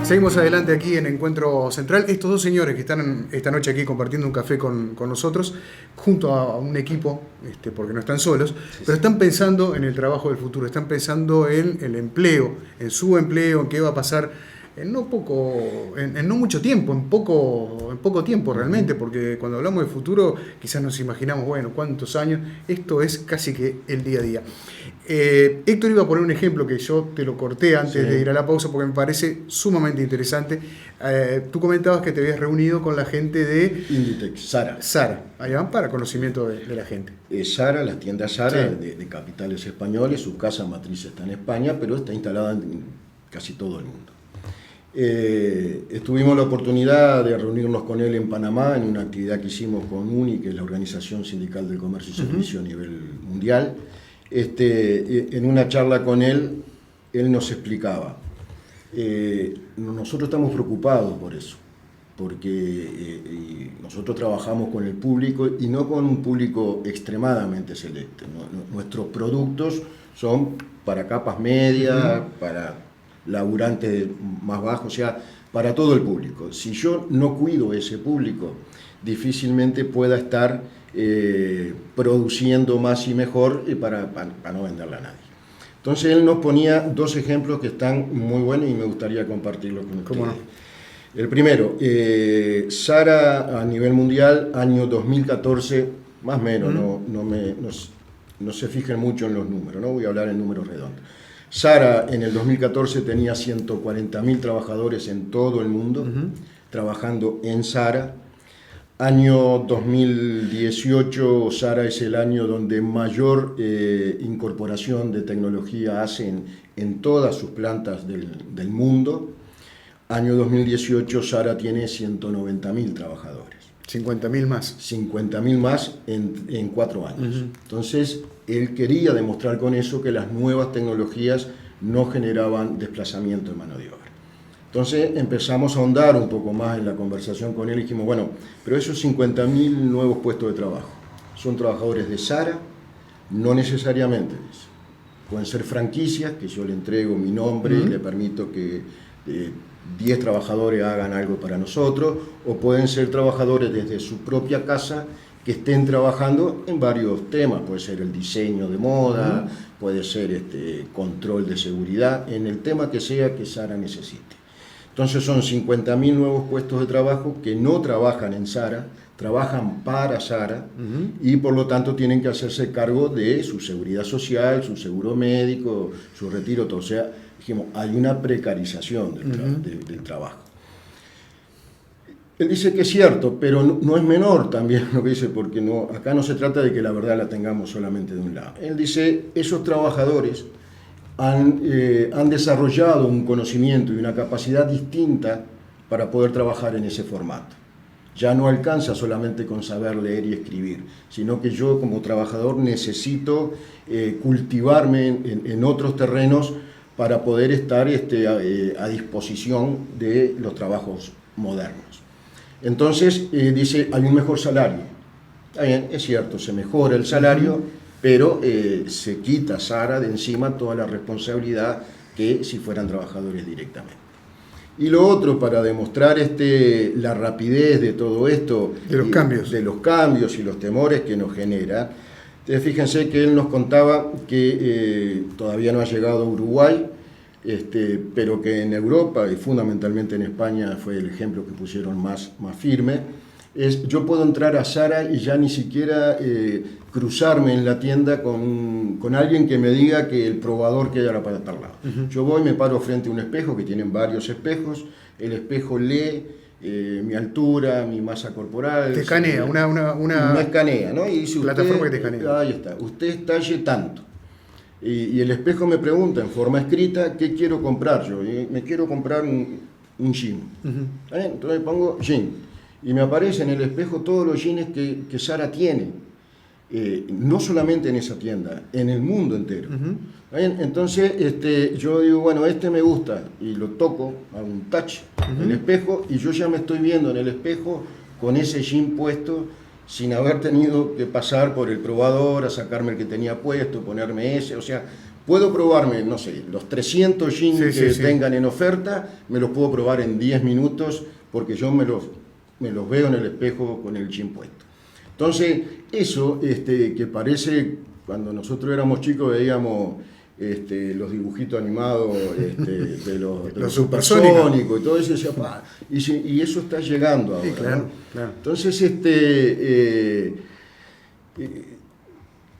Seguimos adelante aquí en Encuentro Central. Estos dos señores que están esta noche aquí compartiendo un café con nosotros, junto a un equipo, porque no están solos, pero están pensando en el trabajo del futuro, están pensando en el empleo, en su empleo, en qué va a pasar en no mucho tiempo, en poco tiempo realmente, porque cuando hablamos de futuro quizás nos imaginamos, bueno, cuántos años, esto es casi que el día a día. Héctor iba a poner un ejemplo que yo te lo corté antes de ir a la pausa porque me parece sumamente interesante. Tú comentabas que te habías reunido con la gente de Inditex, Zara. Zara, ahí van para conocimiento de la gente. Zara, las tiendas Zara, Sí. de capitales españoles, su casa matriz está en España, pero está instalada en casi todo el mundo. Tuvimos la oportunidad de reunirnos con él en Panamá en una actividad que hicimos con UNI, que es la Organización Sindical del Comercio y Servicio a nivel mundial. En una charla con él nos explicaba, nosotros estamos preocupados por eso, porque nosotros trabajamos con el público y no con un público extremadamente selecto. Nuestros productos son para capas medias, para laburantes más bajos, o sea, para todo el público. Si yo no cuido ese público, difícilmente pueda estar produciendo más y mejor para no venderle a nadie. Entonces él nos ponía dos ejemplos que están muy buenos y me gustaría compartirlos con ustedes. ¿Cómo no? El primero, Zara a nivel mundial, año 2014, más o menos, no se fijen mucho en los números, no voy a hablar en números redondos. Zara en el 2014 tenía 140.000 trabajadores en todo el mundo trabajando en Zara. Año 2018, Zara es el año donde mayor incorporación de tecnología hacen en todas sus plantas del mundo. Año 2018, Zara tiene 190.000 trabajadores. 50.000 más. 50.000 más en 4 años. Entonces, él quería demostrar con eso que las nuevas tecnologías no generaban desplazamiento de mano de obra. Entonces empezamos a ahondar un poco más en la conversación con él y dijimos, bueno, pero esos 50.000 nuevos puestos de trabajo, ¿son trabajadores de Zara? No necesariamente. Pueden ser franquicias, que yo le entrego mi nombre y le permito que 10 trabajadores hagan algo para nosotros, o pueden ser trabajadores desde su propia casa que estén trabajando en varios temas, puede ser el diseño de moda, puede ser control de seguridad, en el tema que sea que Zara necesite. Entonces son 50.000 nuevos puestos de trabajo que no trabajan en Zara, trabajan para Zara y por lo tanto tienen que hacerse cargo de su seguridad social, su seguro médico, su retiro, todo. O sea, dijimos, hay una precarización del trabajo. Él dice que es cierto, pero no es menor también lo que dice, porque acá no se trata de que la verdad la tengamos solamente de un lado. Él dice, esos trabajadores han desarrollado un conocimiento y una capacidad distinta para poder trabajar en ese formato. Ya no alcanza solamente con saber leer y escribir, sino que yo como trabajador necesito cultivarme en otros terrenos para poder estar a disposición de los trabajos modernos. Entonces, dice, hay un mejor salario. Está bien, es cierto, se mejora el salario, pero se quita Zara de encima toda la responsabilidad que si fueran trabajadores directamente. Y lo otro, para demostrar la rapidez de todo esto, de los cambios y los temores que nos genera, fíjense que él nos contaba que todavía no ha llegado a Uruguay, pero que en Europa y fundamentalmente en España fue el ejemplo que pusieron más firme. Yo puedo entrar a Zara y ya ni siquiera cruzarme en la tienda con alguien que me diga que el probador queda para tal lado. Yo voy, me paro frente a un espejo, que tienen varios espejos, el espejo lee mi altura, mi masa corporal. Te escanea, una escanea, ¿no? Y dice, plataforma que te escanea. Ahí está, usted es talle tanto. Y el espejo me pregunta en forma escrita qué quiero comprar yo. Me quiero comprar un jean. Entonces pongo jean. Y me aparece en el espejo todos los jeans que Zara tiene. No solamente en esa tienda, en el mundo entero. Entonces yo digo, bueno, me gusta. Y lo toco, hago un touch en el espejo y yo ya me estoy viendo en el espejo con ese jean puesto sin haber tenido que pasar por el probador a sacarme el que tenía puesto, ponerme ese. O sea, puedo probarme, no sé, los 300 jeans que tengan en oferta, me los puedo probar en 10 minutos porque yo me los veo en el espejo con el jean puesto. Entonces, eso que parece, cuando nosotros éramos chicos veíamos los dibujitos animados de los supersónicos y todo eso, y eso está llegando ahora. Sí, claro, ¿no? Claro. Entonces,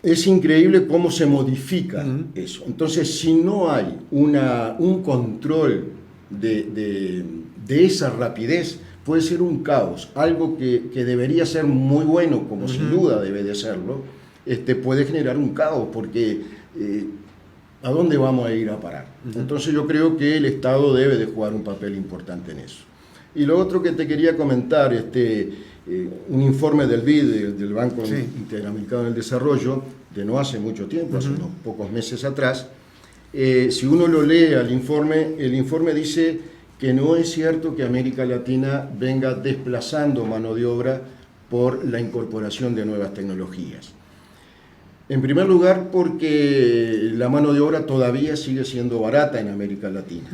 es increíble cómo se modifica eso. Entonces, si no hay un control de esa rapidez, puede ser un caos. Algo que debería ser muy bueno, como sin duda debe de serlo, puede generar un caos, porque ¿a dónde vamos a ir a parar? Entonces yo creo que el Estado debe de jugar un papel importante en eso. Y lo otro que te quería comentar, un informe del BID, del Banco Interamericano del Desarrollo, de no hace mucho tiempo, hace unos pocos meses atrás, si uno lo lee el informe dice que no es cierto que América Latina venga desplazando mano de obra por la incorporación de nuevas tecnologías. En primer lugar, porque la mano de obra todavía sigue siendo barata en América Latina,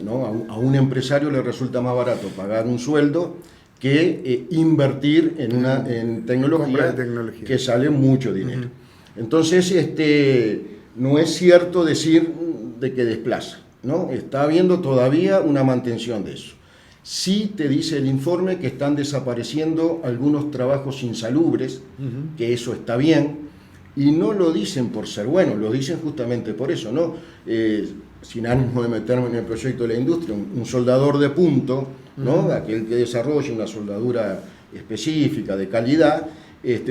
¿no? A un empresario le resulta más barato pagar un sueldo que invertir en tecnología que sale mucho dinero. Entonces, no es cierto decir de que desplaza, ¿no? Está habiendo todavía una mantención de eso. Sí te dice el informe que están desapareciendo algunos trabajos insalubres, que eso está bien, y no lo dicen por ser bueno, lo dicen justamente por eso, ¿no? Sin ánimo de meterme en el proyecto de la industria, un soldador de punto, ¿no? Aquel que desarrolle una soldadura específica, de calidad,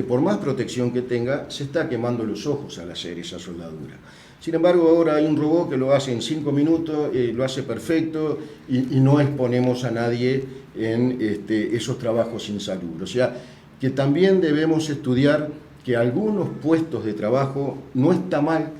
por más protección que tenga, se está quemando los ojos al hacer esa soldadura. Sin embargo, ahora hay un robot que lo hace en 5 minutos, lo hace perfecto, y no exponemos a nadie en esos trabajos insalubres. O sea, que también debemos estudiar que algunos puestos de trabajo no está mal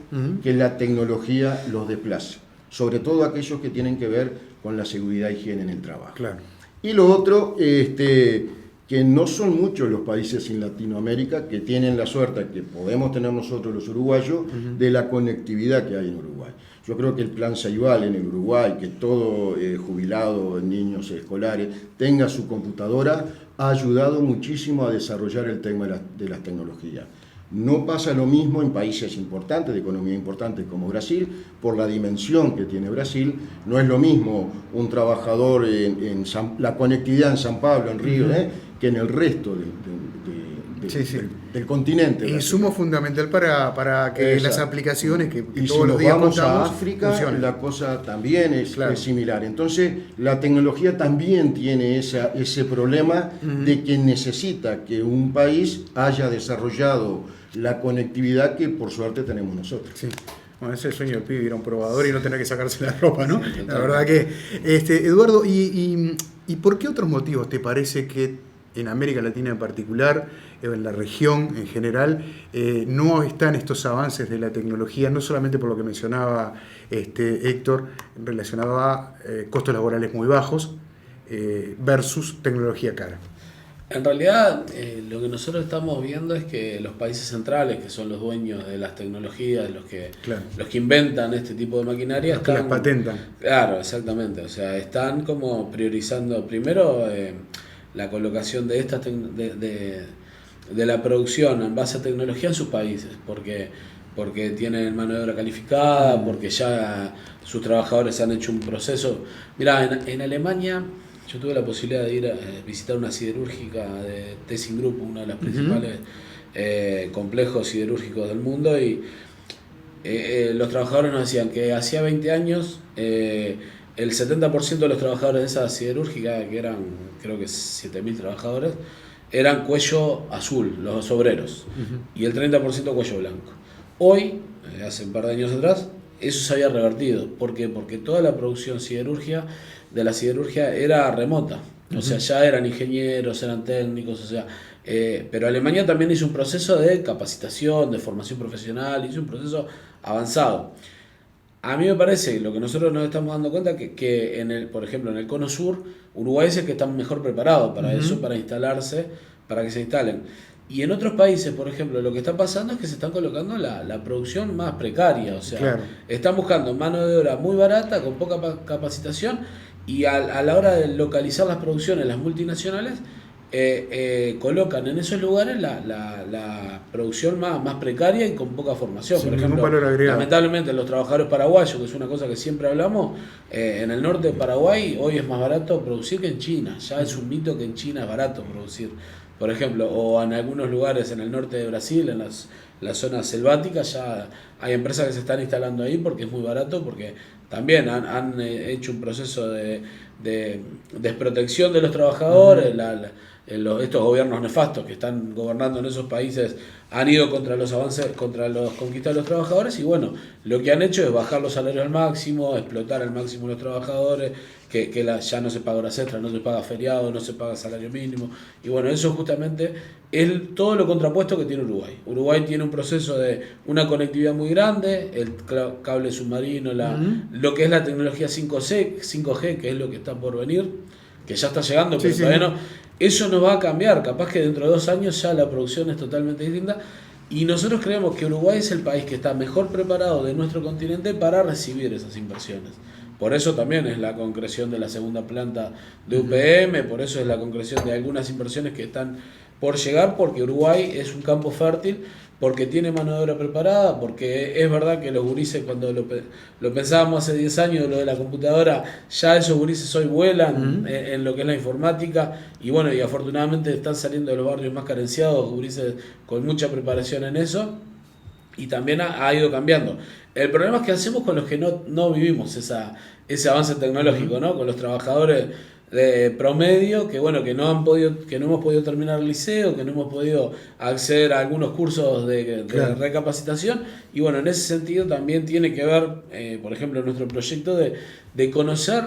que la tecnología los desplace, sobre todo aquellos que tienen que ver con la seguridad e higiene en el trabajo. Claro. Y lo otro, que no son muchos los países en Latinoamérica que tienen la suerte que podemos tener nosotros los uruguayos de la conectividad que hay en Uruguay. Yo creo que el plan Ceibal en el Uruguay, que todo jubilado, niños escolares, tenga su computadora, ha ayudado muchísimo a desarrollar el tema de las tecnologías. No pasa lo mismo en países importantes, de economía importante como Brasil, por la dimensión que tiene Brasil. No es lo mismo un trabajador la conectividad en San Pablo, en Río, que en el resto del continente. Insumo fundamental para que las aplicaciones que y todos si los días vamos a contamos, África, funcionen. la cosa también es similar. Entonces, la tecnología también tiene ese problema de que necesita que un país haya desarrollado la conectividad que por suerte tenemos nosotros. Sí. Bueno, ese es el sueño del pibe, ir a un probador y no tener que sacarse la ropa, ¿no? La verdad que, Eduardo, ¿y por qué otros motivos te parece que en América Latina en particular, en la región en general, no están estos avances de la tecnología, no solamente por lo que mencionaba Héctor, relacionado a costos laborales muy bajos versus tecnología cara? En realidad, lo que nosotros estamos viendo es que los países centrales, que son los dueños de las tecnologías, los que inventan este tipo de maquinaria, los que las patentan. Claro, exactamente. O sea, están como priorizando primero la colocación de estas de la producción en base a tecnología en sus países, porque tienen mano de obra calificada, porque ya sus trabajadores han hecho un proceso. Mirá, en Alemania yo tuve la posibilidad de ir a visitar una siderúrgica de ThyssenKrupp, uno de los principales complejos siderúrgicos del mundo, y los trabajadores nos decían que hacía 20 años el 70% de los trabajadores de esa siderúrgica, que eran creo que 7.000 trabajadores, eran cuello azul, los obreros, y el 30% cuello blanco. Hoy, hace un par de años atrás, eso se había revertido. ¿Por qué? Porque toda la producción de la siderurgia era remota. O sea, ya eran ingenieros, eran técnicos, o sea, pero Alemania también hizo un proceso de capacitación, de formación profesional, hizo un proceso avanzado. A mí me parece, lo que nosotros nos estamos dando cuenta, que por ejemplo, en el Cono Sur, Uruguay es el que está mejor preparado para eso, para instalarse, para que se instalen. Y en otros países, por ejemplo, lo que está pasando es que se están colocando la producción más precaria, o sea, Claro. están buscando mano de obra muy barata, con poca capacitación, y a la hora de localizar las producciones, las multinacionales, colocan en esos lugares la producción más precaria y con poca formación. Sin Por ningún ejemplo, valor agregado. lamentablemente los trabajadores paraguayos, que es una cosa que siempre hablamos, en el norte de Paraguay hoy es más barato producir que en China. Ya es un mito que en China es barato producir. Por ejemplo, o en algunos lugares en el norte de Brasil, en las zonas selváticas, ya hay empresas que se están instalando ahí porque es muy barato, porque también han hecho un proceso de desprotección de los trabajadores. Estos gobiernos nefastos que están gobernando en esos países han ido contra los avances, contra los conquistas de los trabajadores, y bueno, lo que han hecho es bajar los salarios al máximo, explotar al máximo los trabajadores, ya no se paga horas extras, no se paga feriado, no se paga salario mínimo, y bueno, eso justamente es todo lo contrapuesto que tiene Uruguay. Uruguay tiene un proceso de una conectividad muy grande, el cable submarino, lo que es la tecnología 5G, que es lo que está por venir, que ya está llegando, pero todavía no. Eso no va a cambiar, capaz que dentro de 2 años ya la producción es totalmente distinta, y nosotros creemos que Uruguay es el país que está mejor preparado de nuestro continente para recibir esas inversiones. Por eso también es la concreción de la segunda planta de UPM, por eso es la concreción de algunas inversiones que están por llegar, porque Uruguay es un campo fértil, porque tiene mano de obra preparada, porque es verdad que los gurises, cuando lo pensábamos hace 10 años, lo de la computadora, ya esos gurises hoy vuelan en lo que es la informática, y bueno, y afortunadamente están saliendo de los barrios más carenciados, gurises con mucha preparación en eso, y también ha ido cambiando. El problema es que hacemos con los que no vivimos ese avance tecnológico, ¿no? Con los trabajadores de promedio, que bueno, que no hemos podido terminar el liceo, que no hemos podido acceder a algunos cursos de recapacitación, y bueno, en ese sentido también tiene que ver, por ejemplo, nuestro proyecto de conocer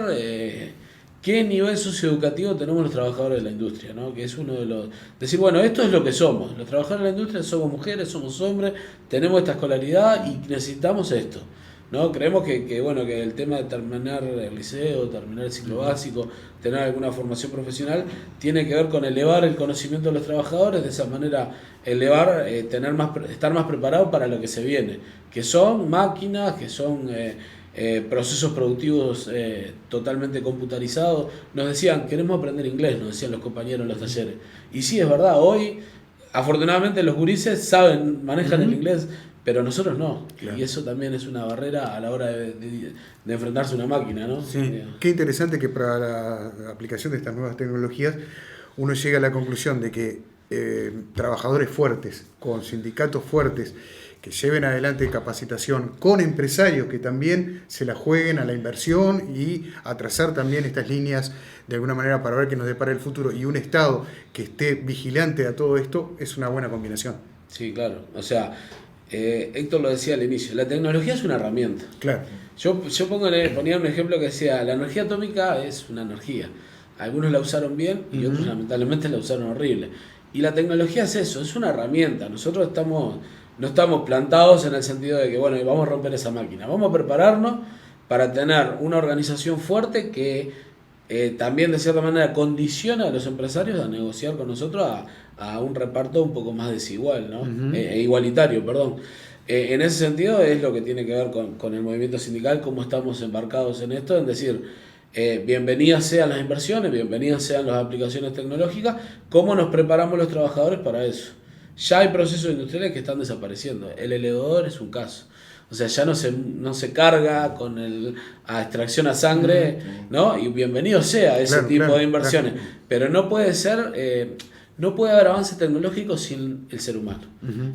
qué nivel socioeducativo tenemos los trabajadores de la industria, ¿no? Que es uno de los... Decir, bueno, esto es lo que somos, los trabajadores de la industria somos mujeres, somos hombres, tenemos esta escolaridad y necesitamos esto, ¿no? Creemos que bueno, que el tema de terminar el liceo, terminar el ciclo básico, tener alguna formación profesional, tiene que ver con elevar el conocimiento de los trabajadores, de esa manera elevar, estar más preparados para lo que se viene, que son máquinas, que son procesos productivos totalmente computarizados. Nos decían, queremos aprender inglés, nos decían los compañeros en los talleres. Y sí, es verdad, hoy afortunadamente los gurises manejan el inglés, pero nosotros no. Claro. Y eso también es una barrera a la hora de enfrentarse a una máquina, ¿no? Sí. Qué interesante que para la aplicación de estas nuevas tecnologías uno llega a la conclusión de que trabajadores fuertes, con sindicatos fuertes, que lleven adelante capacitación, con empresarios que también se la jueguen a la inversión y a trazar también estas líneas de alguna manera para ver qué nos depara el futuro, y un Estado que esté vigilante a todo esto, es una buena combinación. Sí, claro. O sea, Héctor lo decía al inicio, la tecnología es una herramienta. Claro. Yo ponía un ejemplo que decía, la energía atómica es una energía. Algunos la usaron bien y otros lamentablemente la usaron horrible. Y la tecnología es eso, es una herramienta. Nosotros no estamos plantados en el sentido de que, bueno, vamos a romper esa máquina. Vamos a prepararnos para tener una organización fuerte que también de cierta manera condiciona a los empresarios a negociar con nosotros a un reparto un poco más desigual, ¿no? Igualitario, perdón. En ese sentido es lo que tiene que ver con el movimiento sindical, cómo estamos embarcados en esto, en decir, bienvenidas sean las inversiones, bienvenidas sean las aplicaciones tecnológicas, cómo nos preparamos los trabajadores para eso. Ya hay procesos industriales que están desapareciendo. El elevador es un caso. O sea, ya no se carga con a extracción a sangre, ¿no? Y bienvenido sea ese tipo de inversiones. Claro. Pero no puede ser, no puede haber avance tecnológico sin el ser humano.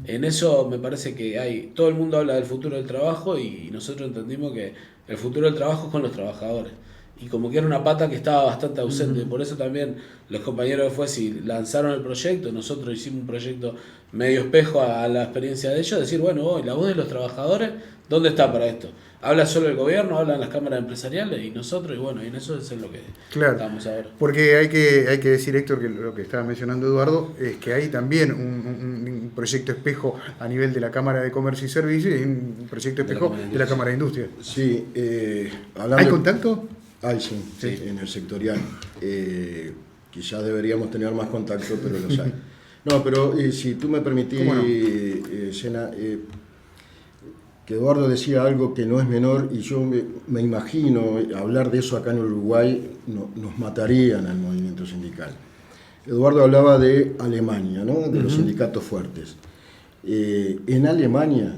En eso me parece que todo el mundo habla del futuro del trabajo, y nosotros entendimos que el futuro del trabajo es con los trabajadores. Y como que era una pata que estaba bastante ausente, por eso también los compañeros de FUESI lanzaron el proyecto, nosotros hicimos un proyecto medio espejo a la experiencia de ellos, decir, bueno, hoy la voz de los trabajadores, ¿dónde está para esto? Habla solo el gobierno, hablan las cámaras empresariales y nosotros, y bueno, y en eso es lo que estamos ahora. Porque hay que decir, Héctor, que lo que estaba mencionando Eduardo, es que hay también un proyecto espejo a nivel de la Cámara de Comercio y Servicios y un proyecto espejo de la Cámara de Industria. Sí, ¿Hay contacto? Sí, en el sectorial. Quizás deberíamos tener más contacto, pero los hay. No, pero si tú me permitís, ¿Cómo no? Sena, que Eduardo decía algo que no es menor, y yo me imagino hablar de eso acá en Uruguay, nos matarían al movimiento sindical. Eduardo hablaba de Alemania, ¿no? De los sindicatos fuertes. En Alemania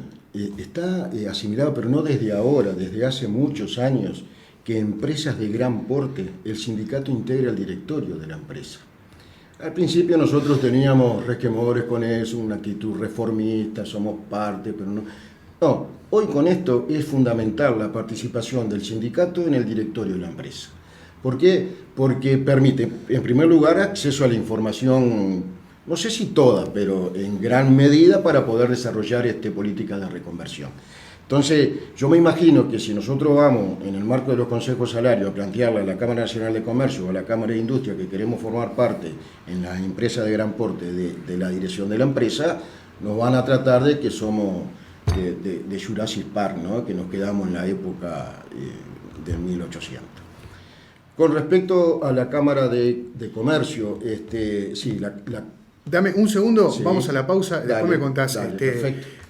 está asimilado, pero no desde ahora, desde hace muchos años, que empresas de gran porte, el sindicato integra el directorio de la empresa. Al principio nosotros teníamos resquemores con eso, una actitud reformista, somos parte, pero no. No, hoy con esto es fundamental la participación del sindicato en el directorio de la empresa. ¿Por qué? Porque permite, en primer lugar, acceso a la información, no sé si toda, pero en gran medida para poder desarrollar políticas de reconversión. Entonces, yo me imagino que si nosotros vamos, en el marco de los consejos salarios, a plantearle a la Cámara Nacional de Comercio o a la Cámara de Industria que queremos formar parte en las empresas de gran porte de la dirección de la empresa, nos van a tratar de que somos de Jurassic Park, ¿no? Que nos quedamos en la época de 1800. Con respecto a la Cámara de Comercio, sí, Dame un segundo, sí, vamos a la pausa, dale, después me contás dale,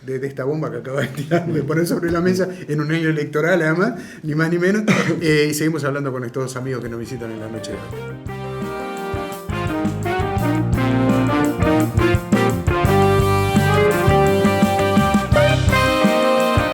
de esta bomba que acabas de tirar, de poner sobre la mesa en un año electoral además, ni más ni menos, y seguimos hablando con estos amigos que nos visitan en la noche de hoy.